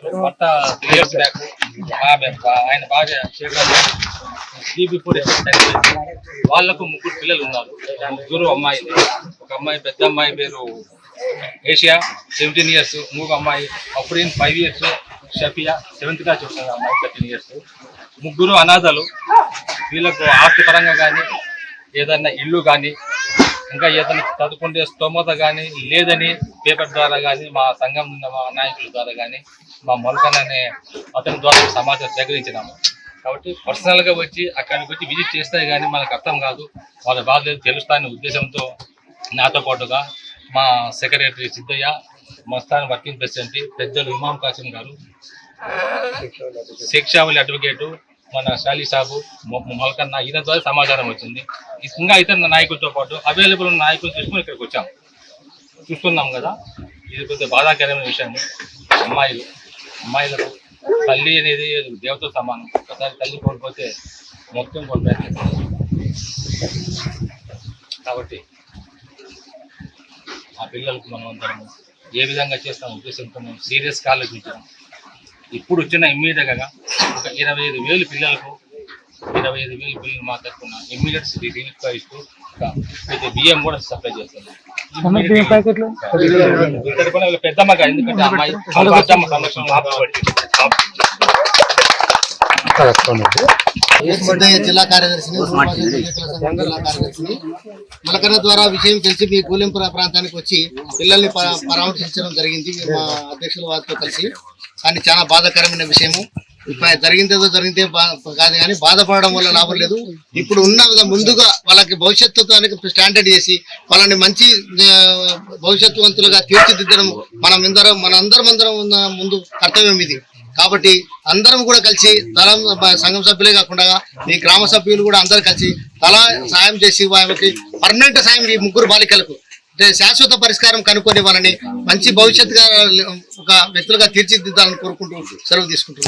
కొత్త 3 years back ఆయన భార్య వాళ్ళకు 3 పిల్లలు ఉన్నారు. 3 అమ్మాయిలు. ఒక అమ్మాయి పెద్ద అమ్మాయి పేరు ఏషియా 17 years, మూగ అమ్మాయి Afreen 5 years, Shafia 7th class చదువుతున్న అమ్మాయి 13 years. 3 అనాథలు. వీళ్ళకు ఆస్తి పరంగా కానీ ఏదన్నా ఇల్లు కానీ ఇంకా ఏదైనా చదువుకుంటే స్తోమత కానీ లేదని పేపర్ ద్వారా కానీ మా సంఘం మా నాయకుల ద్వారా కానీ మా మొలకన్ అనే అతని ద్వారా సమాచారం సేకరించినాము. కాబట్టి పర్సనల్గా వచ్చి అక్కడికి వచ్చి విజిట్ చేస్తే కానీ మనకు అర్థం కాదు, వాళ్ళ బాధ తెలుస్తాయనే ఉద్దేశంతో నాతో పాటుగా మా secretary Siddaiah, Mastan working president పెద్దలు ఇమాం కాసిం గారు, శిక్షావళి అడ్వకేటు మన శాలి సాబు, మొలకన్న, ఈయన ద్వారా సమాచారం వచ్చింది. ఇంకా ఇతర నాయకులతో పాటు అవైలబుల్ ఉన్న నాయకులు తీసుకుని ఇక్కడికి వచ్చాం. చూస్తున్నాం కదా, ఇది కొద్దిగా బాధాకరమైన విషయం. అమ్మాయిలకు తల్లి అనేది దేవతో సమానం. ఒకసారి తల్లి కోల్పోతే మొత్తం కోల్పోయారు. కాబట్టి ఆ పిల్లలకు మనం అందరం ఏ విధంగా చేస్తాం ఉద్దేశంతో మేము సీరియస్గా ఆలోచించాం. ఇప్పుడు వచ్చిన ఇమ్మీడియట్గా ఒక 25,000 పిల్లలకు 25,000 పిల్లలు మా తరఫున ఇమ్మీడియట్ రిలీఫ్గా ఇస్తూ బియ్యం కూడా సప్లై చేస్తున్నాం. పెద్దమ్మగా, ఎందుకంటే అమ్మాయి సంరక్షణ జిల్లా కార్యదర్శిని మొలకన్న ద్వారా విషయం తెలిసి మీ గూలెంపుర ప్రాంతానికి వచ్చి పిల్లల్ని పరామర్శించడం జరిగింది మా అధ్యక్షుల వారితో కలిసి. కానీ చాలా బాధాకరమైన విషయము. జరిగిందేదో జరిగితే కాదు కానీ బాధపడడం వల్ల లాభం లేదు. ఇప్పుడు ఉన్న ముందుగా వాళ్ళకి భవిష్యత్తుతానికి స్టాండర్డ్ చేసి వాళ్ళని మంచి భవిష్యత్తువంతులుగా తీర్చిదిద్దడం మనందరం ముందు కర్తవ్యం ఇది. కాబట్టి అందరం కూడా కలిసి సంఘం సభ్యులే కాకుండా ఈ గ్రామ సభ్యులు కూడా అందరూ కలిసి తలా సాయం చేసి వాళ్ళకి పర్మనెంట్ సాయం ఈ 3 బాలికలకు శాశ్వత పరిష్కారం కనుక్కొని వాళ్ళని మంచి భవిష్యత్తుగా ఒక వ్యక్తులుగా తీర్చిదిద్దాలని కోరుకుంటూ సెలవు తీసుకుంటున్నాను.